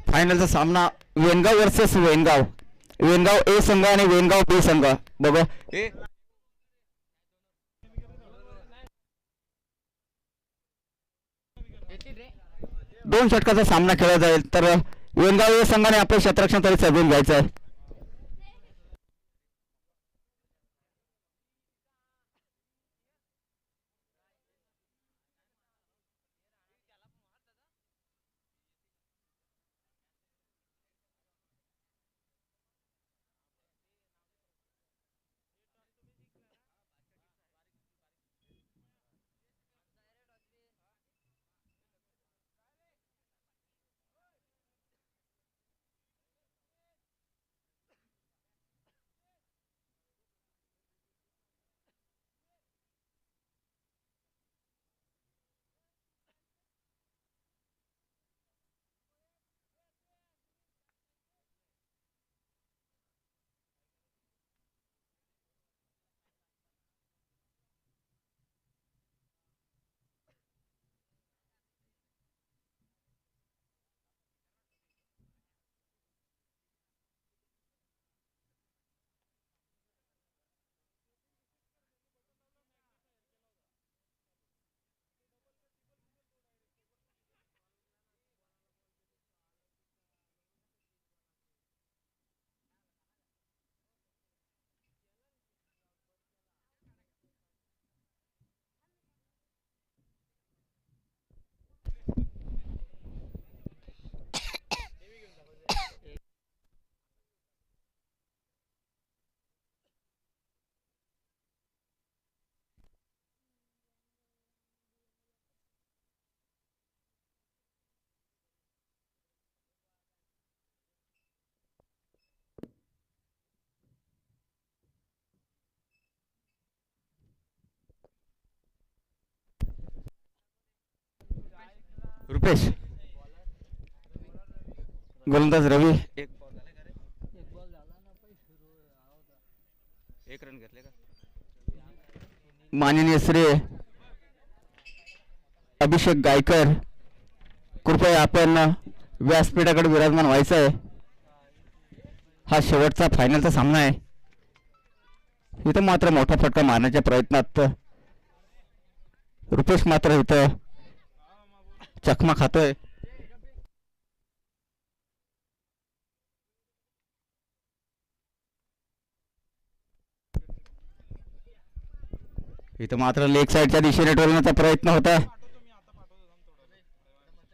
फायनलचा सामना वेनगाव वर्सेस वेनगाव. वेनगाव ए संघ आणि वेनगाव बी संघ. बघा दोन षटकाचा सामना खेळला जाईल. तर वेनगाव ए संघाने आपलं क्षेत्ररक्षण तरी सजवून घ्यायचं आहे. रुपेश गोलंदाज रवी एक रन घेतले का. माननीय श्री अभिषेक गायकर, कृपया आपण व्यासपीठाकडे विराजमान व्हायचं आहे. हा शेवटचा फायनलचा सामना आहे. इथं मात्र मोठा फटका मारण्याच्या प्रयत्नात रुपेश मात्र इथं चकमा खातोय. इथं मात्र लेग साईडच्या दिशेने टोलण्याचा प्रयत्न होता.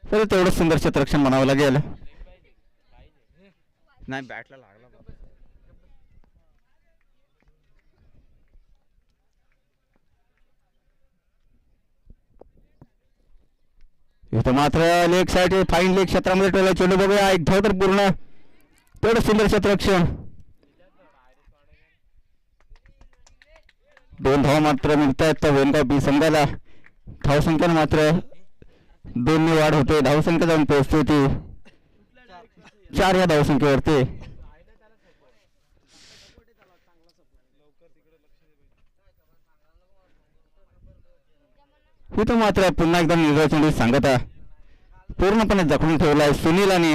तर तेवढं सुंदर क्षेत्ररक्षण म्हणावं लागेल. नाही बॅटला लागला. इथं मात्र लेग साईड फाईन लेग क्षेत्रामध्ये टोला चेंडू बघूया. एक धाव तर पूर्ण. तेवढं सुंदर क्षेत्ररक्षण. 2 धाव मात्र मिळतात वेनगाव बी संघाला. धावसंख्येने मात्र 2 ने वाढ होते. धावसंख्या जाऊन पोहोचते होती 4 या धावसंख्येवरती. इथं मात्र पुन्हा एकदा निर्धार सांगत आहे. पूर्णपणे जखडून ठेवलाय सुनील आणि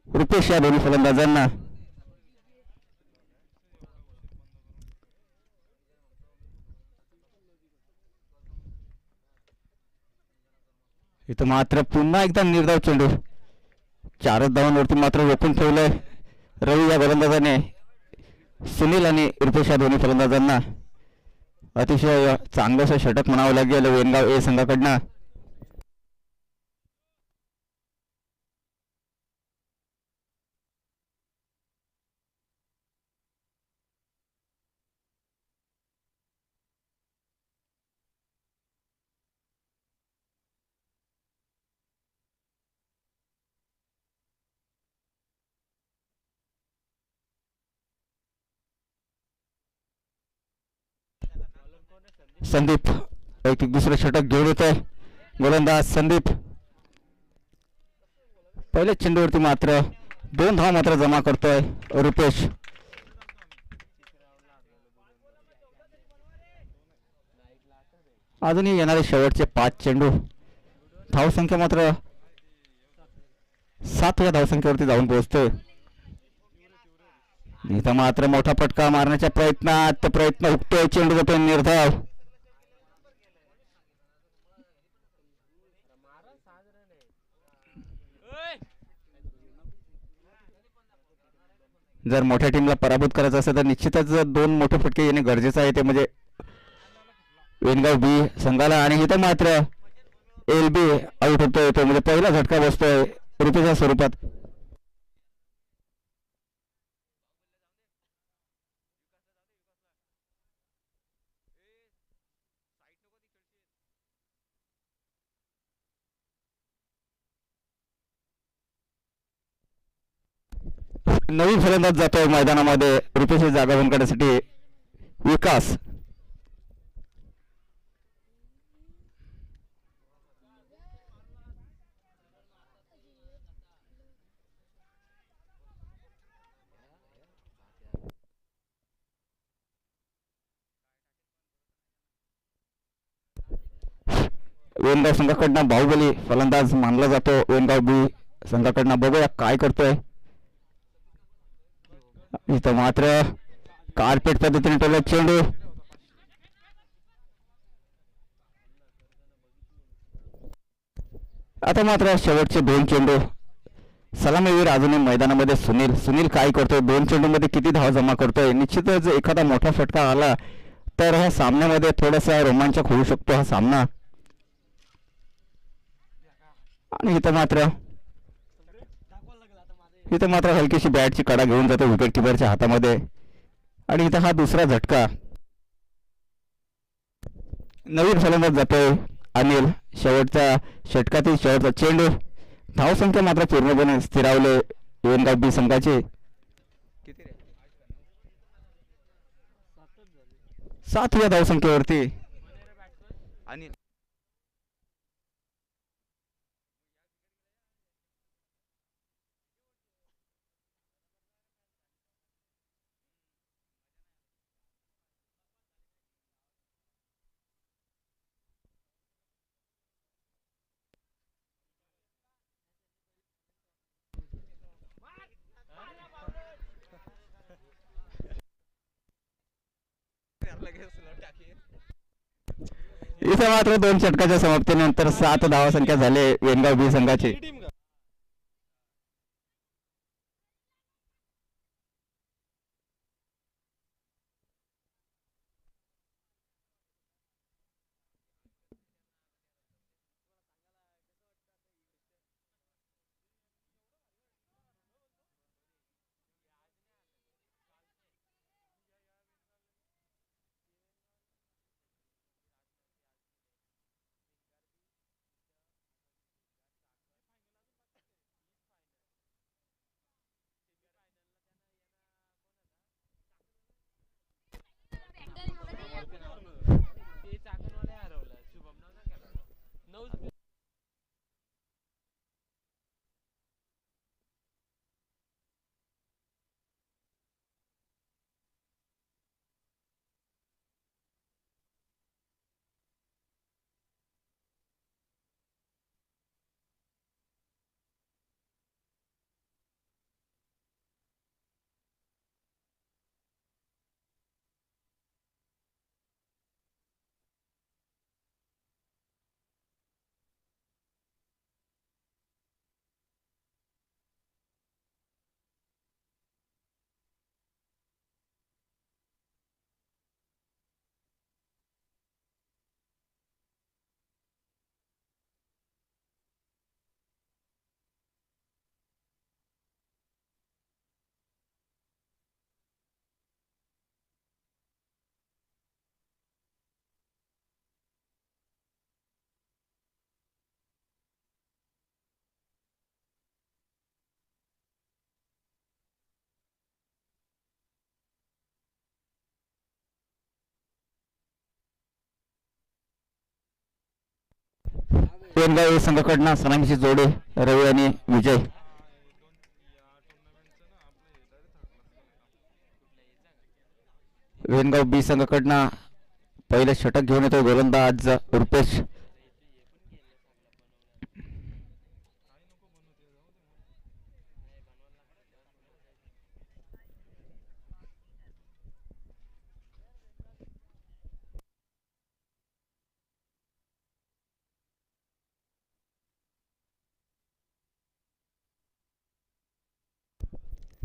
रुपेश या दोन्ही फलंदाजांना. इथं मात्र पुन्हा एकदा निर्धाव चेंडू. 4 धावांवरती मात्र रोखून ठेवलंय रवी या गोलंदाजाने सुनील आणि रुपेश या दोन्ही फलंदाजांना. अतिशय चांगलंसं षटक म्हणावं लागेल वेनगाव ए संघाकडनं. संदीप एक दुसरं षटक घेऊन येत आहे. गोलंदाज संदीप पहिल्या चेंडूवरती मात्र 2 धाव मात्र जमा करतोय रुपेश. अजूनही येणारे शेवटचे 5 चेंडू. धावसंख्या मात्र 7व्या धावसंख्येवरती जाऊन पोहोचतोय. इथं मात्र मोठा फटका मारण्याच्या प्रयत्नात प्रयत्न हुकतोय. चेंडू जातोय निर्धाव. जर मोठ्या टीमला पराभूत करायचं असेल तर निश्चितच 2 मोठे फटके येणे गरजेचं आहे, ते म्हणजे वेनगाव बी संघाला. आणि इथं मात्र एल बी आउट होतोय, तो म्हणजे पहिला झटका बसतोय रुपयाच्या स्वरूपात. नवीन फलंदाज जातोय मैदानामध्ये रुपयाची जागा बंद करण्यासाठी विकास. वेनगाव संघाकडनं बाहुबली फलंदाज मानला जातो. वेनगाव बी संघाकडनं बघूया काय करतोय. इथं मात्र कार्पेट पद्धतीने टोला चेंडू. आता मात्र शेवटचे 2 चेंडू. सलामीवीर अजूनही मैदानामध्ये सुनील काय करतोय, 2 चेंडू मध्ये किती धाव जमा करतोय. निश्चितच एखादा मोठा फटका आला तर ह्या सामन्यामध्ये थोडासा रोमांचक होऊ शकतो हा सामना. आणि इथं मात्र हलकीशी बॅटची कडा घेऊन जातो विकेट किपरच्या हातामध्ये. आणि इथं हा दुसरा झटका. नवीन फलंदाज जातोय अनिल. शेवटच्या षटकातील शेवटचा चेंडू. धावसंख्या मात्र पूर्णपणे स्थिरावले वेनगाव बी संघाचे. 7व्या धावसंख्येवरती अनिल. इथे मात्र 2 षटकाच्या समाप्तीनंतर 7 धावसंख्या झाले वेनगाव बी संघाची. वेनगाव संघाकडनं सलामीची जोडी रवी आणि विजय. वेनगाव बी संघाकडनं पहिले षटक घेऊन येतो गोलंदाज रुपेश.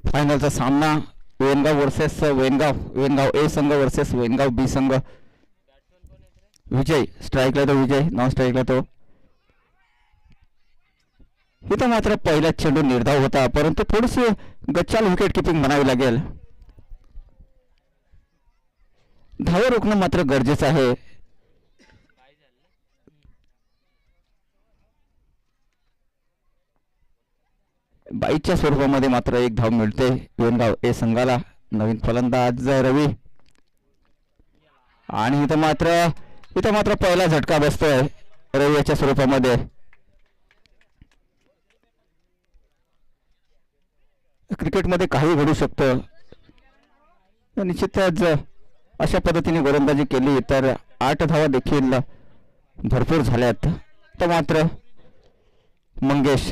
फायनलचा सामना वेनगाव वर्सेस वेनगाव, वेनगाव ए संघ वर्सेस वेनगाव बी संघ. विजय स्ट्राईकला तो, विजय नॉन स्ट्राईकला तो. इथं मात्र पहिला चेंडू निर्धाव होता, परंतु थोडीशी गच्चाल विकेट किपिंग म्हणावी लागेल. धावा रोखणं मात्र गरजेचं आहे. बाईच्या स्वरूपामध्ये मात्र एक धाव मिळते वेनगाव ए संघाला. नवीन फलंदाज रवी, आणि इथं मात्र पहिला झटका बसतोय रवीच्या स्वरूपामध्ये. क्रिकेटमध्ये काही घडू शकतं. निश्चितच अशा पद्धतीने गोलंदाजी केली तर 8 धावा देखील भरपूर झाल्यात. तर मात्र मंगेश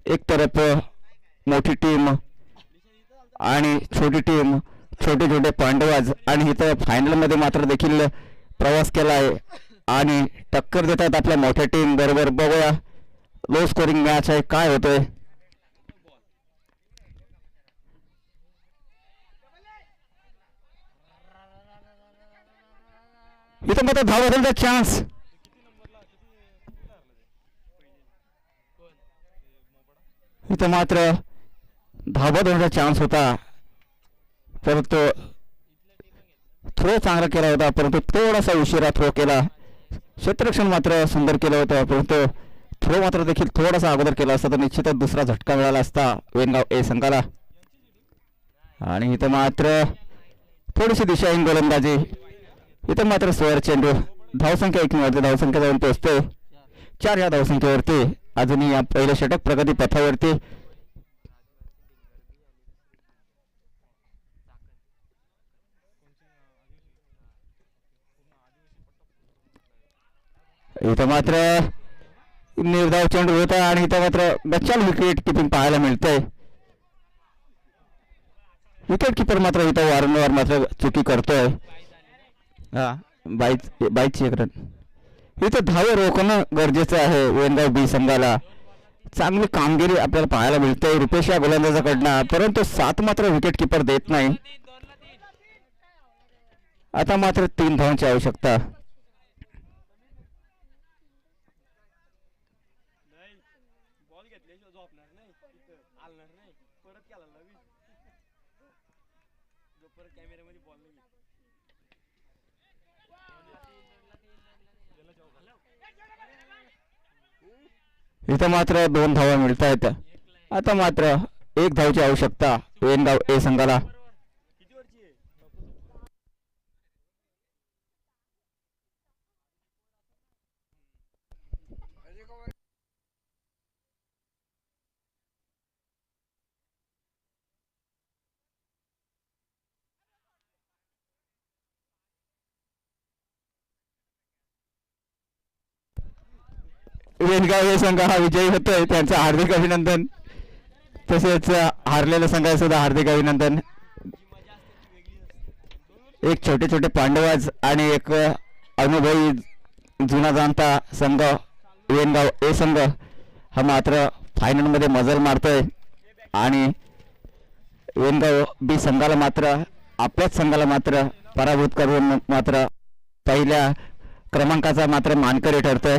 एक तरफ मोठी टीम आणि छोटी टीम, छोटे छोटे पांडवाज, आणि इथं फायनलमध्ये मात्र देखील प्रवास केला आहे आणि टक्कर देतात आपल्या मोठ्या टीम बरोबर. बघूया लो स्कोरिंग मॅच आहे, काय होतोय. इथं मात्र धाव बदलचा चान्स. इथं मात्र धाबा देण्याचा चान्स होता, परंतु थ्रो चांगला केला होता, परंतु थोडासा उशिरा थ्रो केला. क्षेत्ररक्षण मात्र सुंदर केलं होतं, परंतु थ्रो मात्र देखील थोडासा अगोदर केला असता तर निश्चितच दुसरा झटका मिळाला असता वेनगाव ए संघाला. आणि इथं मात्र थोडीशी दिशाहीन गोलंदाजी. इथं मात्र स्वर चेंडू. धावसंख्या 1 मिळते, धावसंख्या जाऊन पोहोचते 4 या धावसंख्येवरती. अजूनही या पहिल्या षटक प्रगती पथावरती. इथं मात्र निर्धाव चेंडू होता आणि इथं मात्र गच्चाल विकेट किपिंग पाहायला मिळतंय. विकेट किपर मात्र इथं वारंवार मात्र चुकी करतोय. बाईची एक रन. इथं धावे रोखणं गरजेचं आहे वेनगाव बी संघाला. चांगली कामगिरी आपल्याला पाहायला मिळते रुपेश या गोलंदाजाकडनं, परंतु 7 मात्र विकेट किपर देत नाही. आता मात्र 3 धावांची आवश्यकता. इथं मात्र 2 धावा मिळत आहेत. आता मात्र 1 धावची आवश्यकता वेनगाव ए संघाला. वेनगाव हे संघ हा विजयी होतोय, त्यांचं हार्दिक अभिनंदन. तसेच हारलेल्या संघाला सुद्धा हार्दिक अभिनंदन. एक छोटे छोटे पांडवाज आणि एक अनुभवी जुना जाणता संघ वेनगाव ए संघ हा मात्र फायनल मध्ये मजल मारतोय. आणि वेनगाव बी संघाला मात्र आपल्याच संघाला मात्र पराभूत करून मात्र पहिल्या क्रमांकाचा मात्र मानकरी ठरतोय.